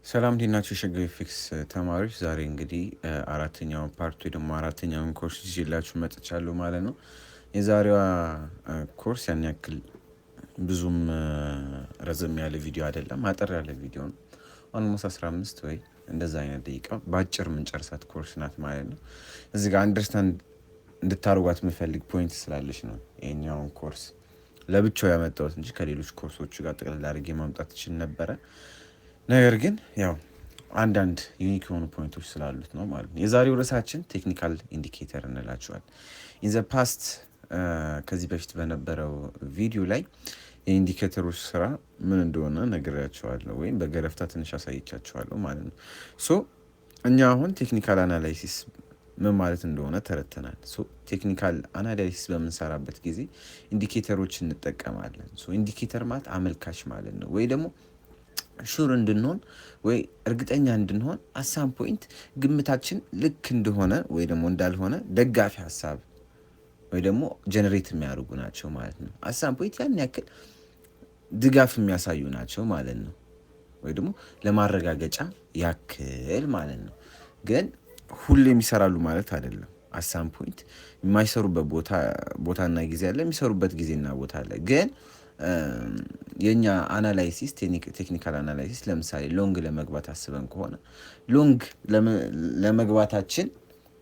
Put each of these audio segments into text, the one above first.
ሰላም እንዴት ናችሁ? የሸገር ፊክስ ተማሪዎች ዛሬ እንግዲህ አራተኛውን ፓርት ወይ ደግሞ አራተኛውን ኮርስ ይዤላችሁ መጥቻለሁ ማለት ነው። የዛሬዋ ኮርስ ያን ያክል ብዙም ረዘም ያለ ቪዲዮ አይደለም፣ አጠር ያለ ቪዲዮ ነው። ኦልሞስት 15 ወይ እንደዛ አይነት ደቂቃ በአጭር የምንጨርሳት ኮርስ ናት ማለት ነው። እዚህ ጋር አንደርስታንድ እንድታደርጓት የምፈልግ ፖይንት ስላለች ነው ይሄኛውን ኮርስ ለብቻው ያመጣሁት እንጂ ከሌሎች ኮርሶቹ ጋር ጠቅልል አድርጌ ማምጣት ይችል ነበረ። ነገር ግን ያው አንዳንድ ዩኒክ የሆኑ ፖይንቶች ስላሉት ነው ማለት ነው። የዛሬው ርዕሳችን ቴክኒካል ኢንዲኬተር እንላቸዋል። ኢን ዘ ፓስት ከዚህ በፊት በነበረው ቪዲዮ ላይ የኢንዲኬተሮች ስራ ምን እንደሆነ ነግሬያቸዋለሁ ወይም በገረፍታ ትንሽ አሳይቻቸዋለሁ ማለት ነው። ሶ እኛ አሁን ቴክኒካል አናላይሲስ ምን ማለት እንደሆነ ተረድተናል። ቴክኒካል አናላይሲስ በምንሰራበት ጊዜ ኢንዲኬተሮች እንጠቀማለን። ኢንዲኬተር ማለት አመልካች ማለት ነው፣ ወይ ደግሞ ሹር እንድንሆን ወይ እርግጠኛ እንድንሆን አሳም ፖይንት ግምታችን ልክ እንደሆነ ወይ ደግሞ እንዳልሆነ ደጋፊ ሀሳብ ወይ ደግሞ ጀነሬት የሚያደርጉ ናቸው ማለት ነው። አሳም ፖይንት ያን ያክል ድጋፍ የሚያሳዩ ናቸው ማለት ነው፣ ወይ ደግሞ ለማረጋገጫ ያክል ማለት ነው። ግን ሁሌም ይሰራሉ ማለት አይደለም። አሳም ፖይንት የማይሰሩበት ቦታና ጊዜ አለ፣ የሚሰሩበት ጊዜና ቦታ አለ። ግን የኛ አናላይሲስ ቴክኒካል አናላይሲስ ለምሳሌ ሎንግ ለመግባት አስበን ከሆነ ሎንግ ለመግባታችን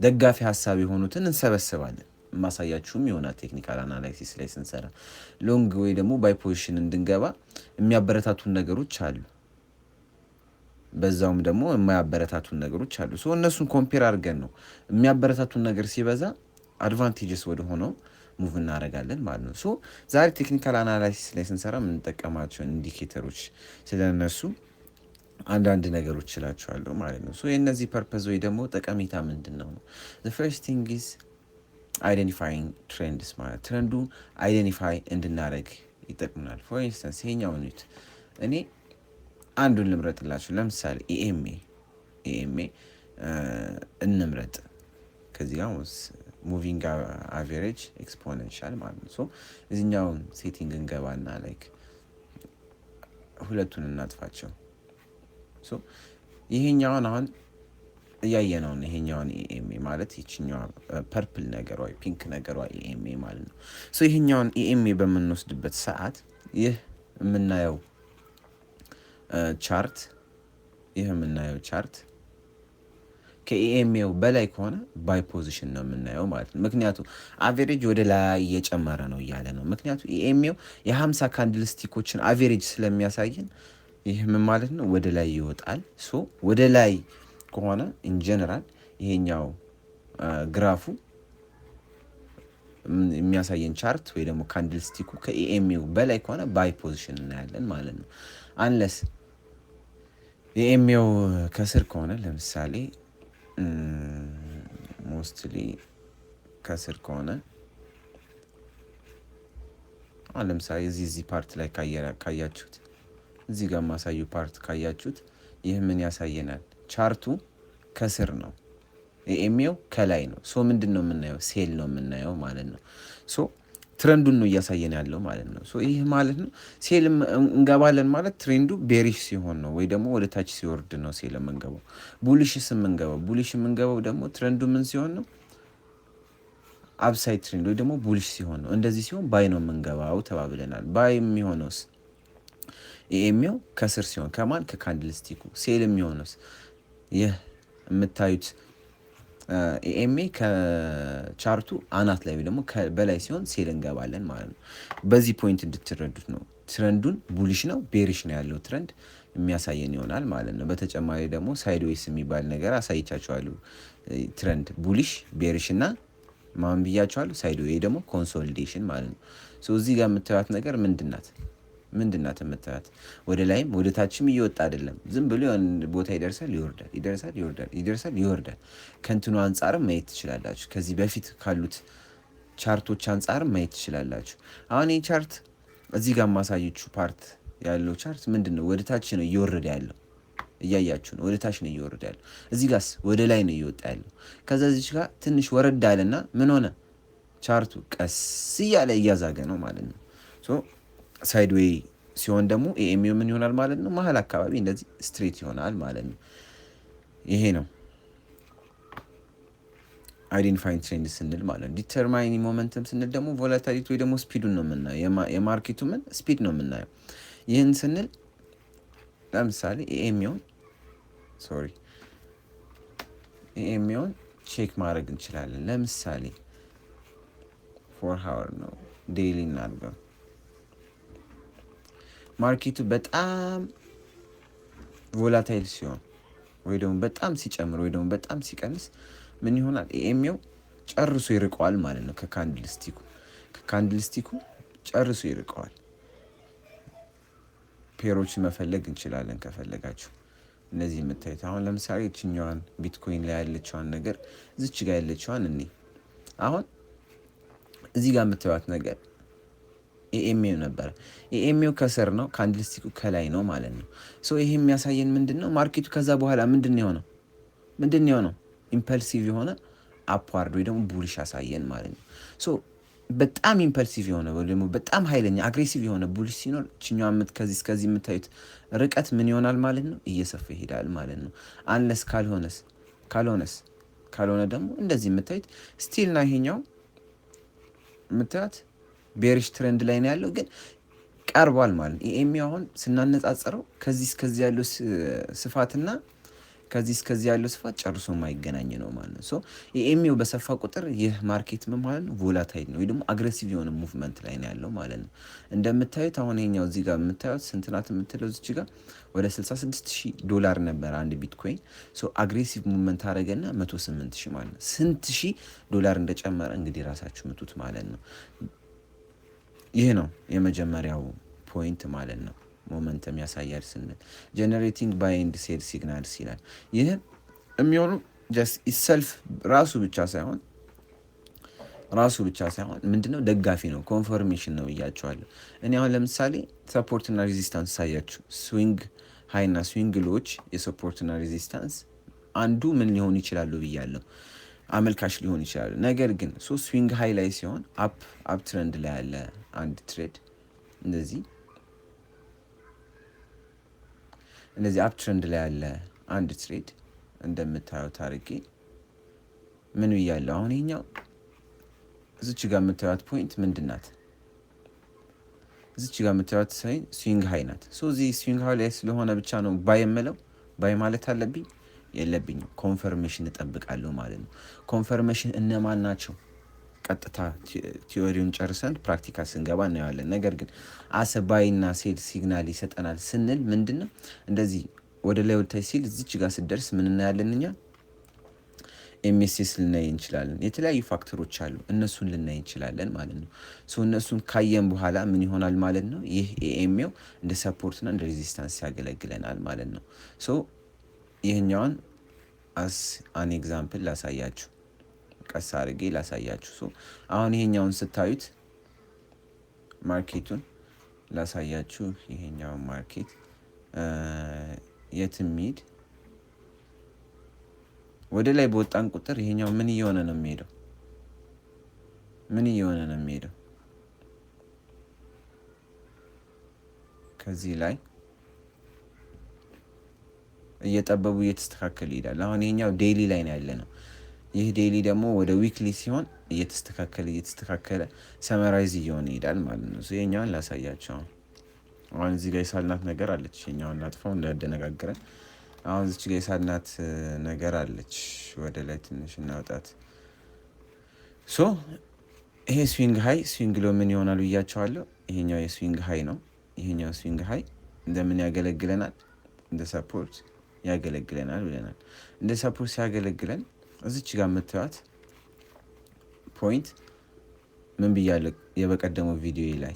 ደጋፊ ሀሳብ የሆኑትን እንሰበስባለን። ማሳያችሁም ይሆናል። ቴክኒካል አናላይሲስ ላይ ስንሰራ ሎንግ ወይ ደግሞ ባይ ፖዚሽን እንድንገባ የሚያበረታቱን ነገሮች አሉ፣ በዛውም ደግሞ የማያበረታቱን ነገሮች አሉ። እነሱን ኮምፔር አድርገን ነው የሚያበረታቱን ነገር ሲበዛ አድቫንቴጅስ ወደ ሆነው ሙቭ እናደርጋለን ማለት ነው። ዛሬ ቴክኒካል አናላይሲስ ላይ ስንሰራ የምንጠቀማቸው ኢንዲኬተሮች ስለነሱ አንዳንድ ነገሮች እላቸዋለሁ ማለት ነው። የእነዚህ ፐርፐዝ ወይ ደግሞ ጠቀሜታ ምንድን ነው? ፈርስት ቲንግ ኢዝ አይደንቲፋይንግ ትሬንድስ ማለት ትሬንዱ አይደንቲፋይ እንድናደርግ ይጠቅሙናል። ፎር ኢንስተንስ ይሄኛው ዩኒት እኔ አንዱን ልምረጥላችሁ። ለምሳሌ ኢኤምኤ እንምረጥ። ከዚህ ጋር ሙቪንግ አቨሬጅ ኤክስፖኔንሻል ማለት ነው። እዚህኛውን ሴቲንግ እንገባና ላይክ ሁለቱን እናጥፋቸው። ይሄኛውን አሁን እያየነውን ይሄኛውን ኢኤምኤ ማለት ይችኛዋ ፐርፕል ነገሯ ፒንክ ነገሯ ኢኤምኤ ማለት ነው። ይሄኛውን ኢኤምኤ በምንወስድበት ሰዓት ይህ የምናየው ቻርት ከኢኤምኤው በላይ ከሆነ ባይ ፖዚሽን ነው የምናየው ማለት ነው። ምክንያቱም አቬሬጅ ወደ ላይ እየጨመረ ነው እያለ ነው። ምክንያቱም ኢኤምኤው የ50 ካንድል ስቲኮችን አቬሬጅ ስለሚያሳየን ይህ ምን ማለት ነው? ወደ ላይ ይወጣል። ወደ ላይ ከሆነ ኢንጀነራል ይሄኛው ግራፉ የሚያሳየን ቻርት ወይ ደግሞ ካንድል ስቲኩ ከኢኤምኤው በላይ ከሆነ ባይ ፖዚሽን እናያለን ማለት ነው። አንለስ ኢኤምኤው ከስር ከሆነ ለምሳሌ ሞስትሊ ከስር ከሆነ ለምሳሌ እዚህ ፓርት ላይ ካያችሁት እዚህ ጋር ማሳዩ ፓርት ካያችሁት ይህ ምን ያሳየናል? ቻርቱ ከስር ነው፣ ኢኤምኤው ከላይ ነው። ምንድን ነው የምናየው? ሴል ነው የምናየው ማለት ነው። ትሬንዱን ነው እያሳየን ያለው ማለት ነው። ይህ ማለት ነው ሴል እንገባለን ማለት ትሬንዱ ቤሪሽ ሲሆን ነው ወይ ደግሞ ወደ ታች ሲወርድ ነው ሴል የምንገባው። ቡሊሽስ የምንገባው ደግሞ ትሬንዱ ምን ሲሆን ነው? አፕሳይድ ትሬንድ ወይ ደግሞ ቡሊሽ ሲሆን ነው። እንደዚህ ሲሆን ባይ ነው የምንገባው ተባብለናል። ባይ የሚሆነውስ ኢኤምኤው ከስር ሲሆን ከማን ከካንድል ስቲኩ። ሴል የሚሆነውስ ይህ የምታዩት ኢኤምኤ ከቻርቱ አናት ላይ ወይ ደግሞ በላይ ሲሆን ሴል እንገባለን ማለት ነው። በዚህ ፖይንት እንድትረዱት ነው። ትረንዱን ቡሊሽ ነው ቤሪሽ ነው ያለው ትረንድ የሚያሳየን ይሆናል ማለት ነው። በተጨማሪ ደግሞ ሳይድዌይስ የሚባል ነገር አሳይቻቸዋለሁ። ትረንድ ቡሊሽ ቤሪሽ እና ማን ብያቸዋለሁ? ሳይድዌይ ደግሞ ኮንሶሊዴሽን ማለት ነው። እዚህ ጋር የምታዩት ነገር ምንድናት የምታዩት? ወደ ላይም ወደ ታችም እየወጣ አይደለም። ዝም ብሎ የሆነ ቦታ ይደርሳል፣ ይወርዳል። ከእንትኑ አንጻርም ማየት ትችላላችሁ። ከዚህ በፊት ካሉት ቻርቶች አንጻርም ማየት ትችላላችሁ። አሁን ይህ ቻርት እዚህ ጋር ማሳየችሁ ፓርት ያለው ቻርት ምንድን ነው? ወደ ታች ነው እየወረደ ያለው። እያያችሁ ነው፣ ወደ ታች ነው እየወረደ ያለው። እዚህ ጋርስ ወደ ላይ ነው እየወጣ ያለው። ከዛ እዚህ ጋር ትንሽ ወረድ አለና ምን ሆነ? ቻርቱ ቀስ እያለ እያዛገ ነው ማለት ነው። ሳይድዌይ ሲሆን ደግሞ ኤኤምኤው ምን ይሆናል ማለት ነው? መሀል አካባቢ እንደዚህ ስትሬት ይሆናል ማለት ነው። ይሄ ነው አይዴንቲፋይንግ ትሬንድ ስንል ማለት ነው። ዲተርማይኒንግ ሞመንተም ስንል ደግሞ ቮላታሊቲ ወይ ደግሞ ስፒዱን ነው የምናየው። የማርኬቱ ምን ስፒድ ነው የምናየው። ይህን ስንል ለምሳሌ ኤኤምኤውን ቼክ ማድረግ እንችላለን። ለምሳሌ 4 ሃወር ነው ዴይሊ እናድርገው። ማርኬቱ በጣም ቮላታይል ሲሆን ወይ ደግሞ በጣም ሲጨምር ወይ ደግሞ በጣም ሲቀንስ ምን ይሆናል? ኤኤምኤው ጨርሶ ይርቀዋል ማለት ነው። ከካንድል ስቲኩ ጨርሶ ይርቀዋል። ፔሮችን መፈለግ እንችላለን ከፈለጋችሁ። እነዚህ የምታዩት አሁን ለምሳሌ እችኛዋን ቢትኮይን ላይ ያለችዋን ነገር እዚች ጋር ያለችዋን እኔ አሁን እዚህ ጋር የምታዩት ነገር ኤኤምኤው ነበረ። ኤኤምኤው ከስር ነው፣ ካንድል ስቲኩ ከላይ ነው ማለት ነው። ይሄ የሚያሳየን ምንድን ነው? ማርኬቱ ከዛ በኋላ ምንድን የሆነው ኢምፐልሲቭ የሆነ አፕዋርድ ወይ ደግሞ ቡሊሽ ያሳየን ማለት ነው። በጣም ኢምፐልሲቭ የሆነ ወይ ደግሞ በጣም ኃይለኛ አግሬሲቭ የሆነ ቡሊሽ ሲኖር ችኛዋ ከዚህ እስከዚህ የምታዩት ርቀት ምን ይሆናል ማለት ነው? እየሰፋ ይሄዳል ማለት ነው። አንለስ ካልሆነ ደግሞ እንደዚህ የምታዩት ስቲል ና ይሄኛው የምታዩት ቤሪሽ ትሬንድ ላይ ነው ያለው፣ ግን ቀርቧል ማለት ነው። ኤኤምኤው አሁን ስናነጻጽረው ከዚህ እስከዚህ ያለው ስፋትና ከዚህ እስከዚህ ያለው ስፋት ጨርሶ የማይገናኝ ነው ማለት ነው። ኤኤምኤው በሰፋ ቁጥር ይህ ማርኬት ምን ማለት ነው? ቮላታይል ነው ወይ ደግሞ አግሬሲቭ የሆነ ሙቭመንት ላይ ነው ያለው ማለት ነው። እንደምታዩት አሁን ይኸኛው እዚህ ጋር የምታዩት ስንት ናት የምትለው እዚች ጋር ወደ $66,000 ነበር አንድ ቢትኮይን። አግሬሲቭ ሙቭመንት አደረገና 108,000 ማለት ነው። ስንት $1000 እንደጨመረ እንግዲህ ራሳችሁ ምቱት ማለት ነው። ይህ ነው የመጀመሪያው ፖይንት ማለት ነው። ሞመንተም ያሳያል ስንል ጀነሬቲንግ ባይ ኤንድ ሴል ሲግናልስ ይላል። ይህ የሚሆኑ ጀስት ኢሰልፍ ራሱ ብቻ ሳይሆን ምንድነው ደጋፊ ነው፣ ኮንፈርሜሽን ነው ብያቸዋለሁ። እኔ አሁን ለምሳሌ ሰፖርትና ሬዚስታንስ ሳያችሁ ስዊንግ ሃይና ስዊንግ ሎዎች የሰፖርትና ሬዚስታንስ አንዱ ምን ሊሆኑ ይችላሉ ብያለሁ፣ አመልካች ሊሆን ይችላሉ። ነገር ግን ስዊንግ ሃይ ላይ ሲሆን አፕ ትሬንድ ላይ ያለ አንድ ትሬድ እንደዚህ አፕ ትሬንድ ላይ ያለ አንድ ትሬድ እንደምታዩት አድርጌ ምን ብያለሁ? አሁን ይሄኛው እዚች ጋር የምታዩት ፖይንት ምንድን ናት? እዚች ጋር የምታዩት ስዊንግ ሃይ ናት። እዚህ ስዊንግ ሃይ ላይ ስለሆነ ብቻ ነው ባይ የምለው። ባይ ማለት አለብኝ የለብኝም? ኮንፈርሜሽን እጠብቃለሁ ማለት ነው። ኮንፈርሜሽን እነማን ናቸው? ቀጥታ ቲዎሪውን ጨርሰን ፕራክቲካል ስንገባ እናየዋለን። ነገር ግን ባይና ሴል ሲግናል ይሰጠናል ስንል ምንድን ነው? እንደዚህ ወደ ላይ ወደታይ ሲል እዚች ጋር ስደርስ ምን እናያለን? እኛ ኤምኤስኤስ ልናይ እንችላለን። የተለያዩ ፋክተሮች አሉ፣ እነሱን ልናይ እንችላለን ማለት ነው። እነሱን ካየን በኋላ ምን ይሆናል ማለት ነው? ይህ ኤኤምኤው እንደ ሰፖርትና እንደ ሬዚስታንስ ያገለግለናል ማለት ነው። ይህኛውን አስ አን ኤግዛምፕል ላሳያችሁ፣ ቀስ አድርጌ ላሳያችሁ። አሁን ይሄኛውን ስታዩት ማርኬቱን ላሳያችሁ። ይሄኛውን ማርኬት የትም ሂድ ወደ ላይ በወጣን ቁጥር ይሄኛው ምን እየሆነ ነው የሚሄደው? ከዚህ ላይ እየጠበቡ እየተስተካከለ ይሄዳል። አሁን ይሄኛው ዴይሊ ላይ ነው ያለ ነው። ይህ ዴይሊ ደግሞ ወደ ዊክሊ ሲሆን እየተስተካከለ ሰመራይዝ እየሆነ ይሄዳል ማለት ነው። ይሄኛውን ላሳያቸው። አሁን እዚህ ጋር የሳልናት ነገር አለች። ይሄኛውን ላጥፋው እንዳያደነጋግረን። አሁን እዚህ ጋር የሳልናት ነገር አለች። ወደ ላይ ትንሽ እናውጣት። ይሄ ስዊንግ ሃይ ስዊንግ ሎ ምን ይሆናል ብያቸዋለሁ። ይሄኛው የስዊንግ ሃይ ነው። ይሄኛው ስዊንግ ሃይ እንደምን ያገለግለናል? እንደ ሰፖርት ያገለግለናል ብለናል። እንደ ሰፖርት ሲያገለግለን እዚች ጋር የምታዩት ፖይንት ምን ብያለሁ? የበቀደመው ቪዲዮ ላይ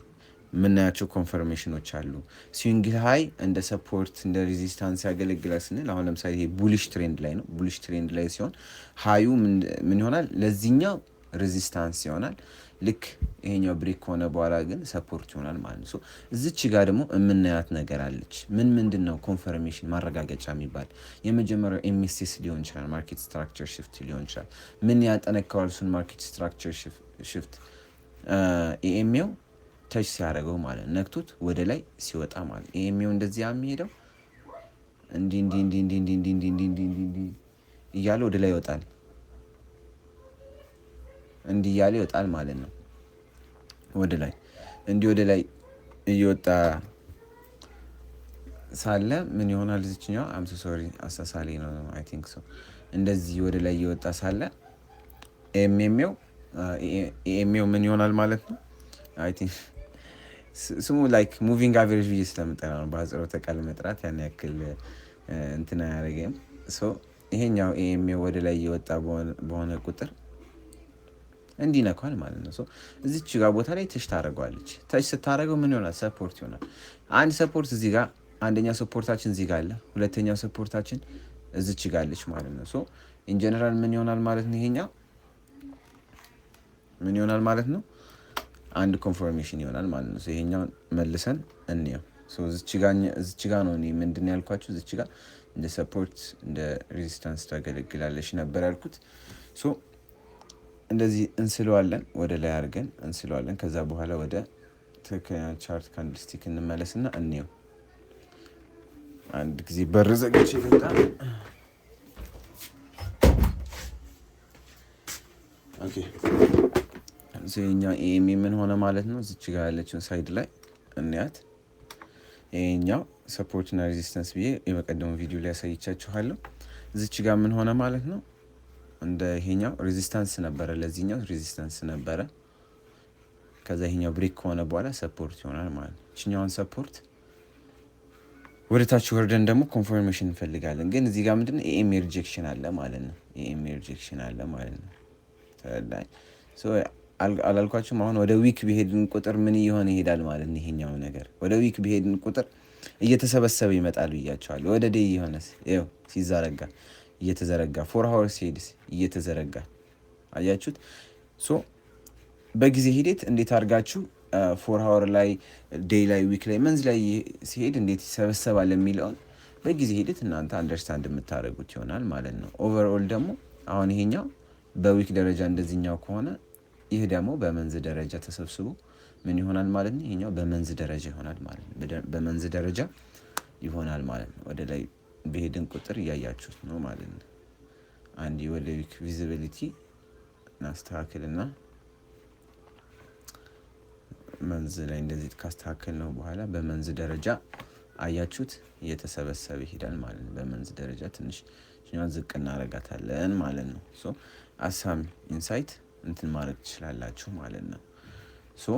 የምናያቸው ኮንፈርሜሽኖች አሉ። ስዊንግ ሃይ እንደ ሰፖርት እንደ ሬዚስታንስ ያገለግላል ስንል አሁን ለምሳሌ ይሄ ቡሊሽ ትሬንድ ላይ ነው። ቡሊሽ ትሬንድ ላይ ሲሆን ሃዩ ምን ይሆናል? ለዚህኛው ሬዚስታንስ ይሆናል። ልክ ይሄኛው ብሬክ ከሆነ በኋላ ግን ሰፖርት ይሆናል ማለት ነው። እዚች ጋር ደግሞ የምናያት ነገር አለች። ምንድን ነው? ኮንፈርሜሽን ማረጋገጫ የሚባል የመጀመሪያው ኤምኤስኤስ ሊሆን ይችላል፣ ማርኬት ስትራክቸር ሽፍት ሊሆን ይችላል። ምን ያጠነክረዋል? እሱን ማርኬት ስትራክቸር ሽፍት ኤኤምኤው ተች ሲያደርገው ማለት ነው ነክቶት ወደ ላይ ሲወጣ ማለት ኤኤምኤው እንደዚህ የሚሄደው እንዲህ እንዲህ እንዲህ እንዲህ እንዲህ እንዲህ እንዲህ እንዲህ እንዲህ እንዲህ እያለ ወደ ላይ ይወጣል። እንዲህ እያለ ይወጣል ማለት ነው ወደ ላይ እንዲህ ወደ ላይ እየወጣ ሳለ ምን ይሆናል? እዚችኛው አምሶ ሶሪ አሳሳሌ ነው አይ ቲንክ ሶ እንደዚህ ወደ ላይ እየወጣ ሳለ ኤኤምኤው ምን ይሆናል ማለት ነው? አይ ቲንክ ስሙ ላይክ ሙቪንግ አቨሬጅ ብዬ ስለምጠራ ነው በአጽሮተ ቃል መጥራት ያን ያክል እንትን አያደርግም። ሶ ይሄኛው ኤኤምኤው ወደ ላይ እየወጣ በሆነ ቁጥር እንዲነኳል ማለት ነው። ሶ እዚች ጋር ቦታ ላይ ተች ታደርገዋለች። ተች ስታደርገው ምን ይሆናል? ሰፖርት ይሆናል። አንድ ሰፖርት እዚህ ጋር አንደኛው ሰፖርታችን እዚህ ጋር አለ፣ ሁለተኛው ሰፖርታችን እዚች ጋር አለች ማለት ነው። ሶ ኢን ጀነራል ምን ይሆናል ማለት ነው? ይሄኛው ምን ይሆናል ማለት ነው? አንድ ኮንፎርሜሽን ይሆናል ማለት ነው። ሶ ይሄኛውን መልሰን እንየው። ሶ እዚች ጋር ነው እኔ ምንድን ያልኳችሁ እዚች ጋር እንደ ሰፖርት እንደ ሬዚስታንስ ታገለግላለች ነበር ያልኩት። ሶ እንደዚህ እንስለዋለን፣ ወደ ላይ አድርገን እንስለዋለን። ከዛ በኋላ ወደ ትክክለኛ ቻርት ካንድልስቲክ እንመለስና እንየው። አንድ ጊዜ በር ዘግቼ ልምጣ። ኦኬ ይሄኛው ኤኤምኤ ምን ሆነ ማለት ነው? እዚች ጋር ያለችውን ሳይድ ላይ እንያት። ይሄኛው ሰፖርት እና ሬዚስተንስ ብዬ የበቀደሙ ቪዲዮ ላይ ያሳይቻችኋለሁ። እዚች ጋር ምን ሆነ ማለት ነው? እንደ ይሄኛው ሬዚስታንስ ነበረ፣ ለዚህኛው ሬዚስታንስ ነበረ። ከዛ ይሄኛው ብሬክ ከሆነ በኋላ ሰፖርት ይሆናል ማለት ነው። እችኛውን ሰፖርት ወደ ታች ወርደን ደግሞ ኮንፎርሜሽን እንፈልጋለን። ግን እዚህ ጋር ምንድነው ኤኤምኤ ሪጀክሽን አለ ማለት ነው። ኤኤምኤ ሪጀክሽን አለ ማለት ነው። ተላኝ አላልኳችሁም? አሁን ወደ ዊክ ቢሄድን ቁጥር ምን እየሆነ ይሄዳል ማለት ነው። ይሄኛው ነገር ወደ ዊክ ቢሄድን ቁጥር እየተሰበሰበ ይመጣል ብያቸዋለሁ። ወደ ዴይ የሆነስ ይኸው ሲዘረጋ እየተዘረጋ 4 hours ሲሄድስ እየተዘረጋ አያችሁት። ሶ በጊዜ ሂደት እንዴት አድርጋችሁ 4 hour ላይ ዴይ ላይ ዊክ ላይ መንዝ ላይ ሲሄድ እንዴት ይሰበሰባል የሚለውን በጊዜ ሂደት እናንተ አንደርስታንድ የምታደርጉት ይሆናል ማለት ነው። ኦቨርኦል ደግሞ አሁን ይሄኛው በዊክ ደረጃ እንደዚህኛው ከሆነ ይህ ደግሞ በመንዝ ደረጃ ተሰብስቦ ምን ይሆናል ማለት ነው? ይሄኛው በመንዝ ደረጃ ይሆናል ማለት ነው። በመንዝ ደረጃ ይሆናል ማለት ነው። ወደ ላይ በሄድን ቁጥር እያያችሁት ነው ማለት ነው። አንድ ወደ ዊክ ቪዚቢሊቲ እናስተካክልና መንዝ ላይ እንደዚህ ካስተካከል ነው በኋላ በመንዝ ደረጃ አያችሁት እየተሰበሰበ ይሄዳል ማለት ነው። በመንዝ ደረጃ ትንሽ ዝቅ እናረጋታለን ማለት ነው። ሶ አሳም ኢንሳይት እንትን ማድረግ ትችላላችሁ ማለት ነው። ሶ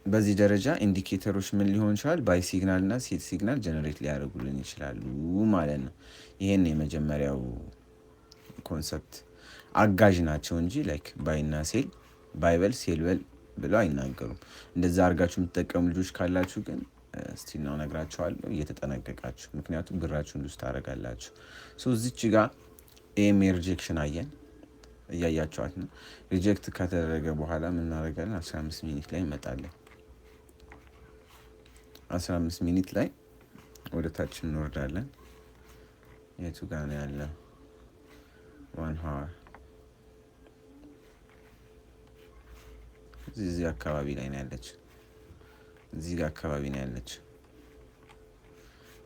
በዚህ ደረጃ ኢንዲኬተሮች ምን ሊሆን ይችላል? ባይ ሲግናል እና ሴል ሲግናል ጀነሬት ሊያደርጉልን ይችላሉ ማለት ነው። ይሄን የመጀመሪያው ኮንሰፕት አጋዥ ናቸው እንጂ ላይክ ባይና ሴል ባይበል ሴል በል ብለው አይናገሩም። እንደዛ አድርጋችሁ የምትጠቀሙ ልጆች ካላችሁ ግን ስቲል ነው ነግራችኋለሁ፣ እየተጠነቀቃችሁ፣ ምክንያቱም ብራችሁን ሉዝ ታደርጋላችሁ። ሶ እዚች ጋር ኤኤምኤ ሪጀክሽን አየን፣ እያያችኋት ነው። ሪጀክት ከተደረገ በኋላ ምን እናደርጋለን? 15 ሚኒት ላይ እንመጣለን። 15 ሚኒት ላይ ወደ ታች እንወርዳለን። የቱ ጋር ነው ያለው? 1 hour እዚህ አካባቢ ላይ ነው ያለች። እዚህ ጋር አካባቢ ነው ያለች።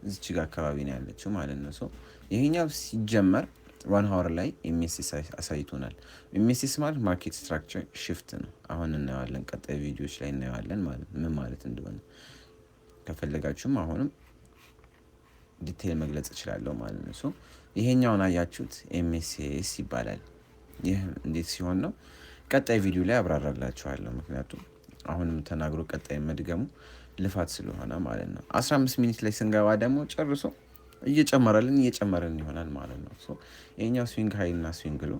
እዚች ጋር አካባቢ ነው ያለችው ማለት ነው። ሶ ይሄኛው ሲጀመር 1 hour ላይ ኤምኤስኤስ አሳይቶናል። ኤምኤስኤስ ማለት ማርኬት ስትራክቸር ሽፍት ነው። አሁን እናየዋለን፣ ቀጣይ ቪዲዮዎች ላይ እናየዋለን ማለት ምን ማለት እንደሆነ። ከፈለጋችሁም አሁንም ዲቴል መግለጽ እችላለሁ ማለት ነው። ሶ ይሄኛውን አያችሁት፣ ኤምኤስኤስ ይባላል። ይህ እንዴት ሲሆን ነው ቀጣይ ቪዲዮ ላይ አብራራላችኋለሁ። ምክንያቱም አሁንም ተናግሮ ቀጣይ መድገሙ ልፋት ስለሆነ ማለት ነው። 15 ሚኒት ላይ ስንገባ ደግሞ ጨርሶ እየጨመረልን ይሆናል ማለት ነው። ሶ ይሄኛው ስዊንግ ሃይ እና ስዊንግ ሎ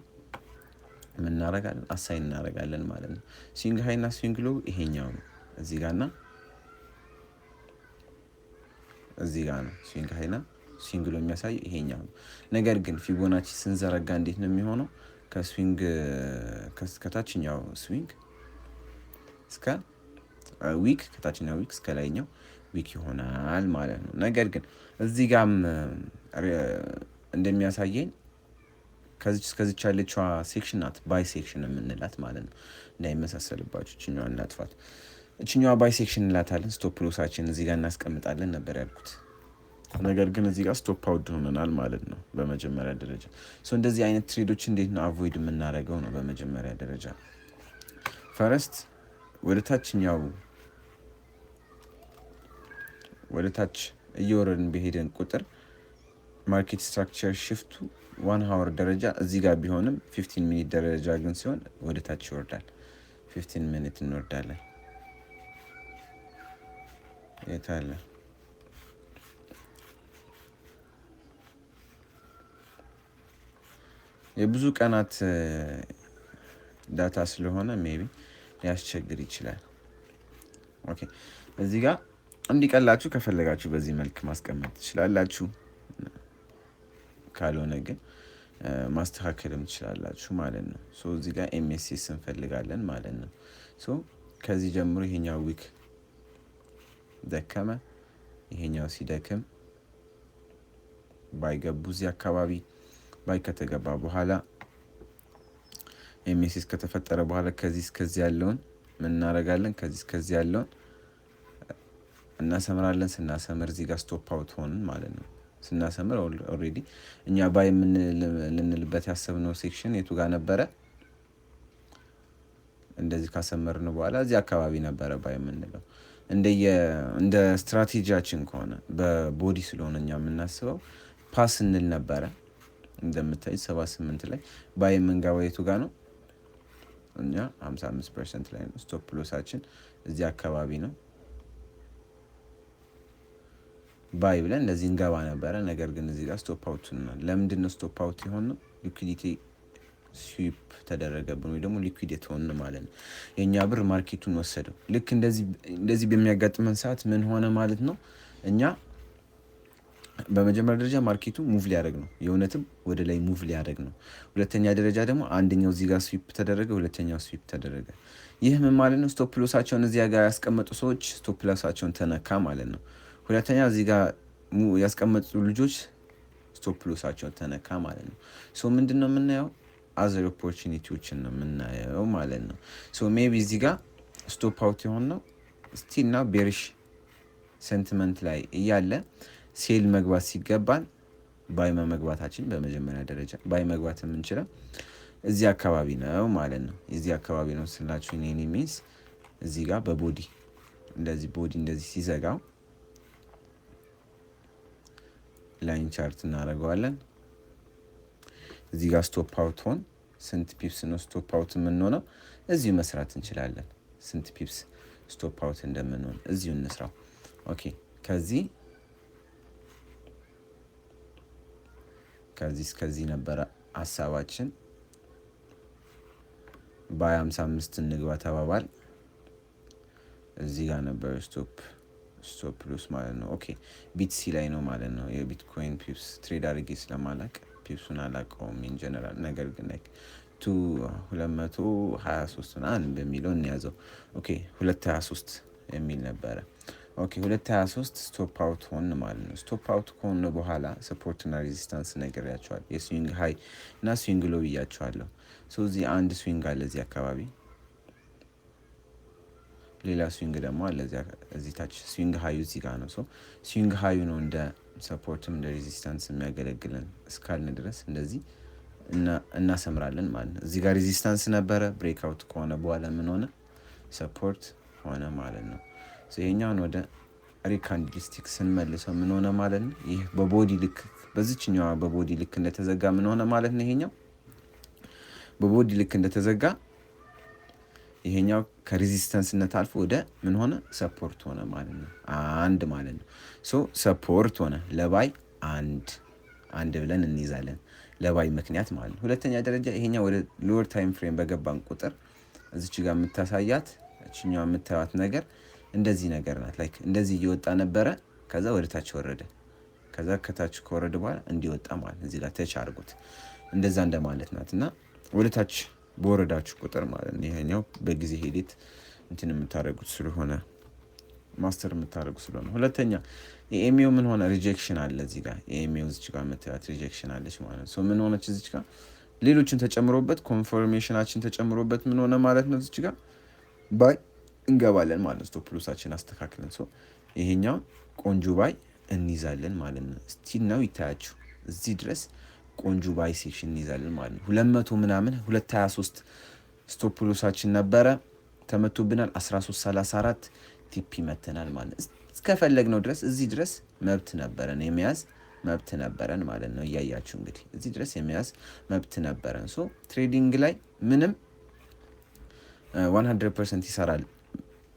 ምን እናደርጋለን? አሳይን እናደርጋለን ማለት ነው። ስዊንግ ሃይ እና ስዊንግ ሎ ይሄኛው ነው። እዚህ ጋርና እዚህ ጋር ነው ስዊንግ ሃይ እና ስዊንግ ሎ የሚያሳየው ይሄኛው ነው። ነገር ግን ፊቦናቺ ስንዘረጋ እንዴት ነው የሚሆነው? ከስዊንግ ከታችኛው ስዊንግ እስከ ዊክ ከታችኛው ዊክ እስከ ላይኛው ዊክ ይሆናል ማለት ነው። ነገር ግን እዚህ ጋርም እንደሚያሳየኝ ከዚች ያለችዋ ሴክሽን ናት ባይ ሴክሽን የምንላት ማለት ነው። እንዳይመሳሰልባችሁ እችኛዋን ላጥፋት። እችኛዋ ባይሴክሽን እንላታለን። ስቶፕ ሎሳችን እዚህ ጋር እናስቀምጣለን ነበር ያልኩት። ነገር ግን እዚህ ጋር ስቶፕ አውድ ሆነናል ማለት ነው በመጀመሪያ ደረጃ። እንደዚህ አይነት ትሬዶች እንዴት ነው አቮይድ የምናደርገው ነው? በመጀመሪያ ደረጃ ፈረስት ወደ ታች እየወረድን በሄደን ቁጥር ማርኬት ስትራክቸር ሽፍቱ 1 ሀወር ደረጃ እዚህ ጋር ቢሆንም 15 ሚኒት ደረጃ ግን ሲሆን ወደ ታች ይወርዳል። 15 ሚኒት እንወርዳለን። የታለ የብዙ ቀናት ዳታ ስለሆነ ሜቢ ሊያስቸግር ይችላል። ኦኬ እዚህ ጋር እንዲቀላችሁ ከፈለጋችሁ በዚህ መልክ ማስቀመጥ ትችላላችሁ። ካልሆነ ግን ማስተካከልም ትችላላችሁ ማለት ነው። እዚህ ጋር ኤምኤስኤስ እንፈልጋለን ማለት ነው። ከዚህ ጀምሮ ይሄኛው ዊክ ደከመ፣ ይሄኛው ሲደክም ባይገቡ እዚህ አካባቢ ባይ ከተገባ በኋላ ኤምኤስኤስ ከተፈጠረ በኋላ ከዚህ እስከዚህ ያለውን ምን እናደርጋለን? ከዚህ እስከዚህ ያለውን እናሰምራለን። ስናሰምር እዚህ ጋር ስቶፕ አውት ሆንን ማለት ነው። ስናሰምር ኦልሬዲ እኛ ባይ ልንልበት ያሰብነው ሴክሽን የቱ ጋር ነበረ? እንደዚህ ካሰመርን በኋላ እዚህ አካባቢ ነበረ ባይ የምንለው። እንደ ስትራቴጂያችን ከሆነ በቦዲ ስለሆነ እኛ የምናስበው ፓስ እንል ነበረ። እንደምታይ 78 ላይ ባይ የምንገባው የቱ ጋር ነው? እኛ 55% ላይ ነው። ስቶፕ ሎሳችን እዚህ አካባቢ ነው። ባይ ብለን እንደዚህ እንገባ ነበረ። ነገር ግን እዚህ ጋር ስቶፕ አውት ነው። ለምንድን ነው ስቶፕ አውት የሆነው? ሊኩዊዲቲ ስዊፕ ተደረገብን ወይ ደግሞ ሊኩዊድ ሆን ማለት ነው። የእኛ ብር ማርኬቱን ወሰደው። ልክ እንደዚህ በሚያጋጥመን ሰዓት ምን ሆነ ማለት ነው? እኛ በመጀመሪያ ደረጃ ማርኬቱ ሙቭ ሊያደርግ ነው። የእውነትም ወደ ላይ ሙቭ ሊያደርግ ነው። ሁለተኛ ደረጃ ደግሞ አንደኛው እዚህ ጋር ስዊፕ ተደረገ፣ ሁለተኛው ስዊፕ ተደረገ። ይህ ምን ማለት ነው? ስቶፕ ሎሳቸውን እዚያ ጋር ያስቀመጡ ሰዎች ስቶፕ ሎሳቸውን ተነካ ማለት ነው። ሁለተኛ እዚህ ጋር ያስቀመጡ ልጆች ስቶፕ ሎሳቸውን ተነካ ማለት ነው። ምንድን ነው የምናየው? አዘር ኦፖርቹኒቲዎችን ነው የምናየው ማለት ነው። ሜቢ እዚህ ጋር ስቶፕ አውት የሆነው ስቲል ና ቤሪሽ ሴንቲመንት ላይ እያለ ሴል መግባት ሲገባን ባይ መግባታችን በመጀመሪያ ደረጃ ባይ መግባት የምንችለው እዚህ አካባቢ ነው ማለት ነው። እዚህ አካባቢ ነው ስላችሁ ኔኒ ሚንስ እዚህ ጋር በቦዲ እንደዚህ ሲዘጋው ላይን ቻርት እናደርገዋለን። እዚህ ጋር ስቶፕ አውት ሆን ስንት ፒፕስ ነው ስቶፕ አውት የምንሆነው? እዚሁ መስራት እንችላለን። ስንት ፒፕስ ስቶፕ አውት እንደምንሆን እዚሁ እንስራው። ኦኬ ከዚህ እስከዚህ ነበረ ሀሳባችን። በ55 እንግባ ተባባል። እዚህ ጋር ነበር ስቶፕ ሎስ ማለት ነው። ኦኬ ቢትሲ ላይ ነው ማለት ነው። የቢትኮይን ፒፕስ ትሬድ አድርጌ ስለማላቅ ፒፕሱን አላውቀውም ኢን ጀነራል። ነገር ግን 223 ምናምን በሚለው እንያዘው። ኦኬ 223 የሚል ነበረ። ኦኬ 223 ስቶፕ አውት ሆን ማለት ነው። ስቶፕ አውት ከሆነ በኋላ ሰፖርትና ሬዚስታንስ ነግሬያቸዋለሁ። የስዊንግ ሃይ እና ስዊንግ ሎ ብያቸዋለሁ። እዚህ አንድ ስዊንግ አለ እዚህ አካባቢ፣ ሌላ ስዊንግ ደግሞ አለ እዚህ ታች። ስዊንግ ሃዩ እዚህ ጋር ነው። ስዊንግ ሃዩ ነው እንደ ሰፖርትም እንደ ሬዚስታንስ የሚያገለግለን እስካልን ድረስ እንደዚህ እናሰምራለን ማለት ነው። እዚህ ጋር ሬዚስታንስ ነበረ። ብሬክ አውት ከሆነ በኋላ ምን ሆነ? ሰፖርት ሆነ ማለት ነው። ይሄኛውን ወደ ሪካንድልስቲክ ስንመልሰው ምን ሆነ ማለት ነው? ይህ በቦዲ ልክ በዚችኛዋ በቦዲ ልክ እንደተዘጋ ምን ሆነ ማለት ነው? ይሄኛው በቦዲ ልክ እንደተዘጋ ይሄኛው ከሬዚስተንስነት አልፎ ወደ ምን ሆነ? ሰፖርት ሆነ ማለት ነው። አንድ ማለት ነው። ሰፖርት ሆነ ለባይ አንድ ብለን እንይዛለን። ለባይ ምክንያት ማለት ነው። ሁለተኛ ደረጃ ይሄኛው ወደ ሎወር ታይም ፍሬም በገባን ቁጥር እዚች ጋር የምታሳያት እችኛው የምታዩት ነገር እንደዚህ ነገር ናት። ላይክ እንደዚህ እየወጣ ነበረ፣ ከዛ ወደ ታች ወረደ፣ ከዛ ከታች ከወረደ በኋላ እንዲወጣ ማለት እዚህ ጋር ተች አድርጉት። እንደዛ እንደማለት ናት። እና ወደ ታች በወረዳችሁ ቁጥር ማለት ነው። ይሄኛው በጊዜ ሂደት እንትን የምታደርጉት ስለሆነ ማስተር የምታደርጉት ስለሆነ። ሁለተኛ የኤምኤው ምን ሆነ? ሪጀክሽን አለ እዚህ ጋር። የኤምኤው እዚች ጋር የምታዩት ሪጀክሽን አለች ማለት ነው። ምን ሆነች? እዚች ጋር ሌሎችን ተጨምሮበት ኮንፎርሜሽናችን ተጨምሮበት ምን ሆነ ማለት ነው? እዚች ጋር ባይ እንገባለን ማለት ነው። ስቶፕ ሎሳችን አስተካክለን ይሄኛው ቆንጆ ባይ እንይዛለን ማለት ነው። ስቲል ነው ይታያችሁ እዚህ ድረስ ቆንጆ ባይ ሴክሽን እንይዛለን ማለት ነው። 200 ምናምን 223 ስቶፕ ሎሳችን ነበረ ተመቶብናል። 1334 ቲፒ መተናል ማለት ነው። እስከፈለግነው ድረስ እዚህ ድረስ መብት ነበረን የመያዝ መብት ነበረን ማለት ነው። እያያችሁ እንግዲህ እዚህ ድረስ የመያዝ መብት ነበረን። ትሬዲንግ ላይ ምንም 100% ይሰራል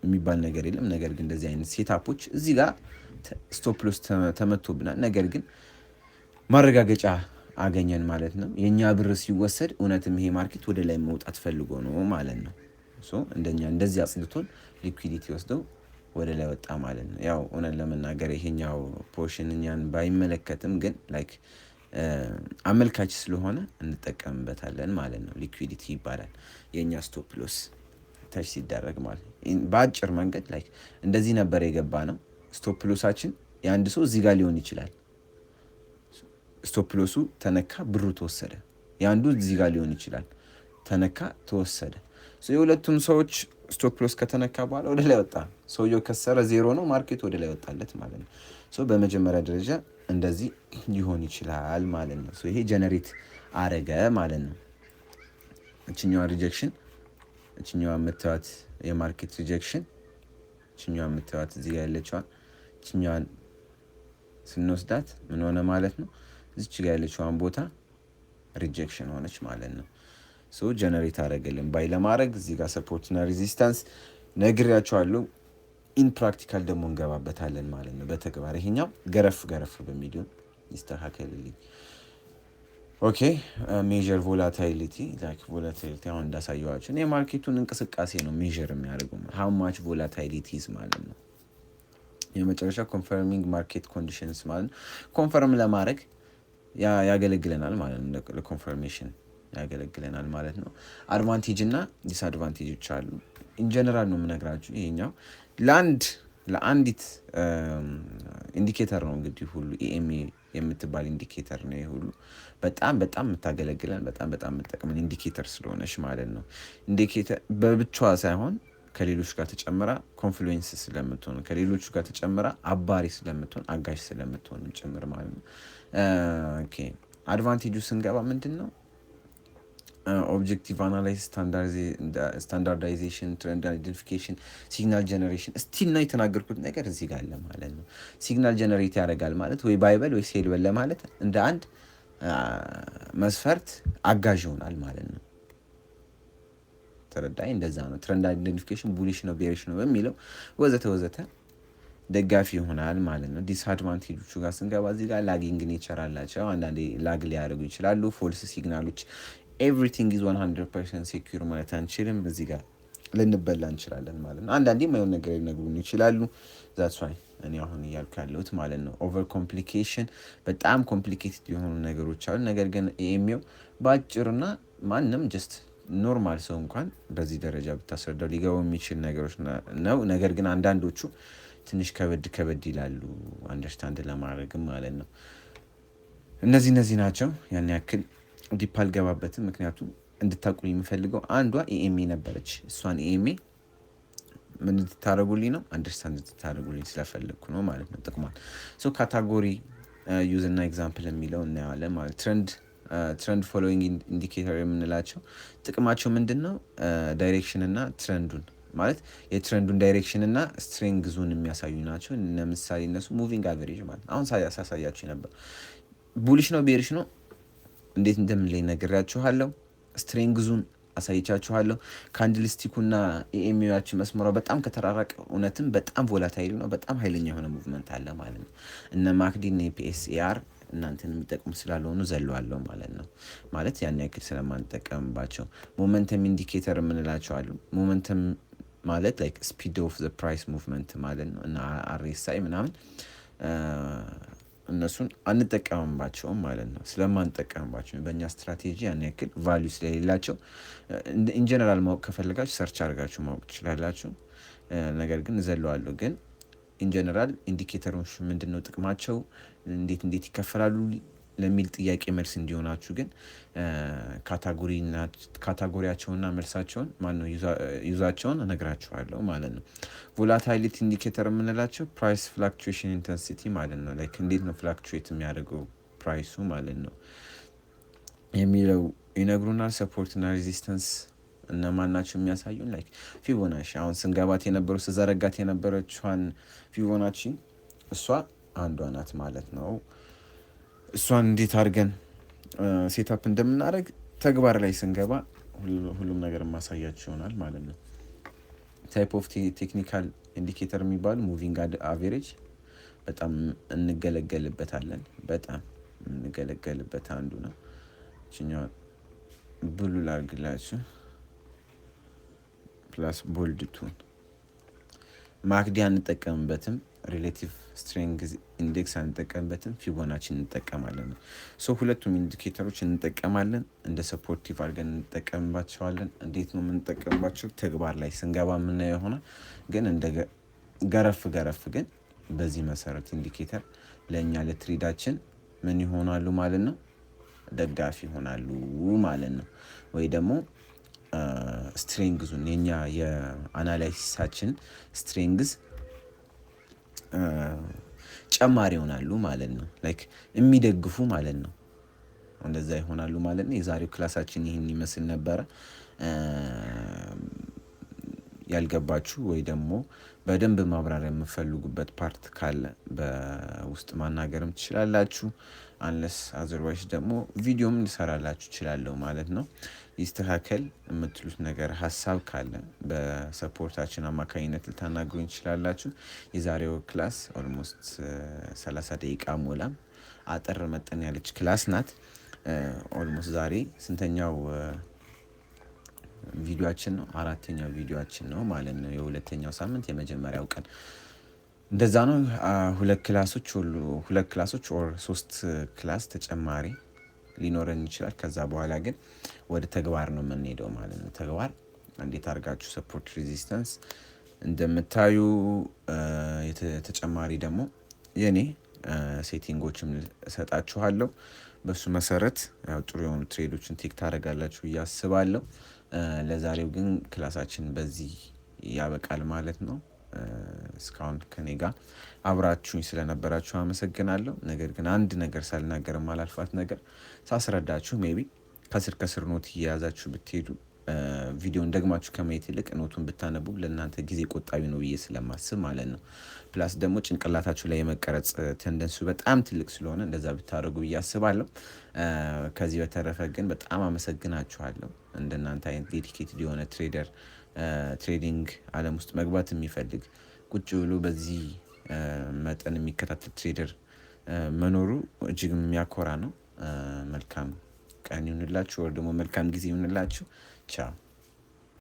የሚባል ነገር የለም። ነገር ግን እንደዚህ አይነት ሴታፖች እዚህ ጋር ስቶፕ ሎስ ተመቶብናል። ነገር ግን ማረጋገጫ አገኘን ማለት ነው። የእኛ ብር ሲወሰድ እውነትም ይሄ ማርኬት ወደ ላይ መውጣት ፈልጎ ነው ማለት ነው። እንደዚህ አጽድቶን ሊኩዊዲቲ ወስደው ወደ ላይ ወጣ ማለት ነው። ያው እውነት ለመናገር ይሄኛው ፖርሽን እኛን ባይመለከትም ግን ላይክ አመልካች ስለሆነ እንጠቀምበታለን ማለት ነው። ሊኩዊዲቲ ይባላል የእኛ ስቶፕ ሎስ ታች ሲደረግ ማለት ነው። በአጭር መንገድ ላይክ እንደዚህ ነበር የገባ ነው። ስቶፕ ሎሳችን የአንድ ሰው እዚህ ጋር ሊሆን ይችላል። ስቶፕ ሎሱ ተነካ፣ ብሩ ተወሰደ። የአንዱ እዚህ ጋር ሊሆን ይችላል፣ ተነካ፣ ተወሰደ። የሁለቱም ሰዎች ስቶፕ ሎስ ከተነካ በኋላ ወደ ላይ ወጣ። ሰውየው ከሰረ ዜሮ ነው፣ ማርኬት ወደ ላይ ወጣለት ማለት ነው። በመጀመሪያ ደረጃ እንደዚህ ሊሆን ይችላል ማለት ነው። ይሄ ጀነሬት አረገ ማለት ነው። እችኛዋ ሪጀክሽን፣ እችኛዋ የምታዩት የማርኬት ሪጀክሽን፣ እችኛዋ የምታዩት እዚህ ጋር ያለችዋን እችኛዋን ስንወስዳት ምን ሆነ ማለት ነው? እዚች ጋር ያለችዋን ቦታ ሪጀክሽን ሆነች ማለት ነው። ጀነሬት አደረገልን ባይ ለማድረግ እዚህ ጋር ሰፖርትና ሬዚስታንስ ነግሬያቸዋለሁ። ኢን ፕራክቲካል ደግሞ እንገባበታለን ማለት ነው በተግባር። ይሄኛው ገረፍ በሚሊዮን ይስተካከልልኝ። ኦኬ ሜጀር ቮላታይሊቲ አሁን እንዳሳየዋችሁ የማርኬቱን እንቅስቃሴ ነው ሜጀር የሚያደርገው ሃው ማች ቮላታይሊቲዝ ማለት ነው። የመጨረሻ ኮንፈርሚንግ ማርኬት ኮንዲሽንስ ማለት ነው። ኮንፈርም ለማድረግ ያገለግለናል ማለት ነው። ለኮንፈርሜሽን ያገለግለናል ማለት ነው። አድቫንቴጅ እና ዲስአድቫንቴጆች አሉ። ኢንጀነራል ነው የምነግራችሁ። ይሄኛው ለአንዲት ኢንዲኬተር ነው እንግዲህ ሁሉ ኢኤምኤ የምትባል ኢንዲኬተር ነው። ይሄ ሁሉ በጣም የምታገለግለን በጣም የምጠቅመን ኢንዲኬተር ስለሆነች ማለት ነው። ኢንዲኬተር በብቻዋ ሳይሆን ከሌሎች ጋር ተጨምራ ኮንፍሉዌንስ ስለምትሆን ከሌሎቹ ጋር ተጨምራ አባሪ ስለምትሆን አጋዥ ስለምትሆን ጭምር ማለት ነው። ኦኬ አድቫንቴጁ ስንገባ ምንድን ነው? ኦብጀክቲቭ አናላይሲስ፣ ስታንዳርዳይዜሽን፣ ትሬንድ አይደንቲፊኬሽን፣ ሲግናል ጀነሬሽን ስቲል ነው የተናገርኩት ነገር እዚህ ጋር አለ ማለት ነው። ሲግናል ጀነሬት ያደርጋል ማለት ወይ ባይበል ወይ ሴልበል ለማለት እንደ አንድ መስፈርት አጋዥ ይሆናል ማለት ነው። ተረዳይ? እንደዛ ነው። ትሬንድ አይደንቲፊኬሽን ቡሊሽ ነው ቤሪሽ ነው በሚለው ወዘተ ደጋፊ ይሆናል ማለት ነው። ዲስአድቫንቴጆቹ ጋር ስንገባ እዚህ ጋር ላጊንግ ኔቸር አላቸው። አንዳንዴ ላግ ሊያደርጉ ይችላሉ። ፎልስ ሲግናሎች ኤቭሪቲንግ ኢዝ 100% ሴኩር ማለት አንችልም። እዚህ ጋር ልንበላ እንችላለን ማለት ነው። አንዳንዴ የማይሆን ነገር ሊነግሩን ይችላሉ። ዛትስ ዋይ እኔ አሁን እያልኩ ያለሁት ማለት ነው። ኦቨር ኮምፕሊኬሽን፣ በጣም ኮምፕሊኬትድ የሆኑ ነገሮች አሉ። ነገር ግን ኤምኤው በአጭርና ማንም ጀስት ኖርማል ሰው እንኳን በዚህ ደረጃ ብታስረዳው ሊገባው የሚችል ነገሮች ነው። ነገር ግን አንዳንዶቹ ትንሽ ከበድ ይላሉ አንደርስታንድ ለማድረግም ማለት ነው። እነዚህ ናቸው። ያን ያክል ዲፕ አልገባበትም። ምክንያቱም እንድታቁል የምፈልገው አንዷ ኤኤምኤ ነበረች። እሷን ኤኤምኤ ምን እንድታደርጉልኝ ነው? አንደርስታንድ እንድታደርጉልኝ ስለፈለግኩ ነው ማለት ነው። ጥቅሟል ካታጎሪ ዩዝ እና ኤግዛምፕል የሚለው እናየዋለን ማለት ትሬንድ ፎሎዊንግ ኢንዲኬተር የምንላቸው ጥቅማቸው ምንድን ነው? ዳይሬክሽን እና ትሬንዱን ማለት የትሬንዱን ዳይሬክሽን እና ስትሬንግዙን የሚያሳዩ ናቸው። ለምሳሌ እነሱ ሙቪንግ አቨሬጅ ማለት አሁን ሳሳያችሁ ነበር። ቡሊሽ ነው ቤሪሽ ነው እንዴት እንደምንለይ ነግሬያችኋለሁ። ስትሬንግዙን አሳይቻችኋለሁ። ካንድልስቲኩና ኤኤምኤያችን መስመሯ በጣም ከተራራቀ እውነትም በጣም ቮላታይል ነው። በጣም ኃይለኛ የሆነ ሙቭመንት አለ ማለት ነው። እነ ማክዲ እና ፒኤስኤአር እናንተን የሚጠቅሙ ስላልሆኑ ዘለዋለሁ ማለት ነው። ማለት ያን ያክል ስለማንጠቀምባቸው ሞመንተም ኢንዲኬተር የምንላቸው አሉ። ሞመንተም ማለት ላይክ ስፒድ ኦፍ ዘ ፕራይስ ሙቭመንት ማለት ነው እና አርኤስአይ ምናምን እነሱን አንጠቀምባቸውም ማለት ነው። ስለማንጠቀምባቸው በእኛ ስትራቴጂ ያን ያክል ቫሊዩ ስለሌላቸው ኢንጀነራል ማወቅ ከፈለጋችሁ ሰርች አድርጋችሁ ማወቅ ትችላላችሁ። ነገር ግን ዘለዋለሁ። ግን ኢንጀነራል ኢንዲኬተሮች ምንድን ነው ጥቅማቸው፣ እንዴት ይከፈላሉ ለሚል ጥያቄ መልስ እንዲሆናችሁ ግን ካታጎሪያቸውንና መልሳቸውን ማነው ዩዛቸውን እነግራችኋለሁ ማለት ነው። ቮላታይሊቲ ኢንዲኬተር የምንላቸው ፕራይስ ፍላክቹዌሽን ኢንተንሲቲ ማለት ነው። ላይክ እንዴት ነው ፍላክቹዌት የሚያደርገው ፕራይሱ ማለት ነው የሚለው ይነግሩናል። ሰፖርትና ሬዚስተንስ እነማን ናቸው የሚያሳዩን? ላይክ ፊቦናቺ አሁን ስንገባት የነበረው ስዘረጋት የነበረችዋን ፊቦናቺ እሷ አንዷ ናት ማለት ነው። እሷን እንዴት አድርገን ሴታፕ እንደምናደርግ ተግባር ላይ ስንገባ ሁሉም ነገር ማሳያችሁ ይሆናል ማለት ነው። ታይፕ ኦፍ ቴክኒካል ኢንዲኬተር የሚባሉ ሙቪንግ አቬሬጅ በጣም እንገለገልበታለን። በጣም እንገለገልበት አንዱ ነው። እችኛዋ ብሉ ላርግላችሁ ፕላስ ቦልድ ቱን ማክዲ አንጠቀምበትም። ሪሌቲቭ ስትሬንግዝ ኢንዴክስ አንጠቀምበትም። ፊቦናቺ እንጠቀማለን። ሁለቱም ኢንዲኬተሮች እንጠቀማለን። እንደ ሰፖርቲቭ አድርገን እንጠቀምባቸዋለን። እንዴት ነው የምንጠቀምባቸው? ተግባር ላይ ስንገባ የምናየው ይሆናል። ግን እንደ ገረፍ ግን በዚህ መሰረት ኢንዲኬተር ለእኛ ለትሬዳችን ምን ይሆናሉ ማለት ነው? ደጋፊ ይሆናሉ ማለት ነው። ወይ ደግሞ ስትሬንግዙን የኛ የአናላይሲሳችን ስትሬንግዝ ጨማሪ ይሆናሉ ማለት ነው። ላይክ የሚደግፉ ማለት ነው። እንደዛ ይሆናሉ ማለት ነው። የዛሬው ክላሳችን ይህን ይመስል ነበረ። ያልገባችሁ ወይ ደግሞ በደንብ ማብራሪያ የምፈልጉበት ፓርት ካለ በውስጥ ማናገርም ትችላላችሁ። አንለስ አዘርዋይስ ደግሞ ቪዲዮም ልሰራላችሁ እችላለሁ ማለት ነው። ይስተካከል የምትሉት ነገር ሀሳብ ካለ በሰፖርታችን አማካኝነት ልታናግሩኝ ትችላላችሁ። የዛሬው ክላስ ኦልሞስት 30 ደቂቃ ሞላም አጠር መጠን ያለች ክላስ ናት። ኦልሞስት ዛሬ ስንተኛው ቪዲዮአችን ነው? 4ኛው ቪዲዮአችን ነው ማለት ነው። የሁለተኛው ሳምንት የመጀመሪያው ቀን እንደዛ ነው። ሁለት ክላሶች ኦር 3 ክላስ ተጨማሪ ሊኖረን ይችላል። ከዛ በኋላ ግን ወደ ተግባር ነው የምንሄደው ማለት ነው። ተግባር እንዴት አድርጋችሁ ሰፖርት ሬዚስተንስ እንደምታዩ ተጨማሪ ደግሞ የኔ ሴቲንጎችም እሰጣችኋለሁ። በሱ መሰረት ጥሩ የሆኑ ትሬዶችን ቴክ ታደርጋላችሁ ብዬ አስባለሁ። ለዛሬው ግን ክላሳችን በዚህ ያበቃል ማለት ነው። እስካሁን ከኔ ጋር አብራችሁኝ ስለነበራችሁ አመሰግናለሁ። ነገር ግን አንድ ነገር ሳልናገር ማላልፋት ነገር ሳስረዳችሁ ሜቢ ከስር ኖት እየያዛችሁ ብትሄዱ ቪዲዮን ደግማችሁ ከማየት ይልቅ ኖቱን ብታነቡ ለእናንተ ጊዜ ቆጣቢ ነው ብዬ ስለማስብ ማለት ነው። ፕላስ ደግሞ ጭንቅላታችሁ ላይ የመቀረጽ ቴንደንሱ በጣም ትልቅ ስለሆነ እንደዛ ብታደርጉ ብዬ አስባለሁ። ከዚህ በተረፈ ግን በጣም አመሰግናችኋለሁ። እንደናንተ አይነት ዴዲኬትድ የሆነ ትሬደር ትሬዲንግ ዓለም ውስጥ መግባት የሚፈልግ ቁጭ ብሎ በዚህ መጠን የሚከታተል ትሬደር መኖሩ እጅግ የሚያኮራ ነው። መልካም ቀን ይሁንላችሁ፣ ወይ ደግሞ መልካም ጊዜ ይሁንላችሁ። ቻው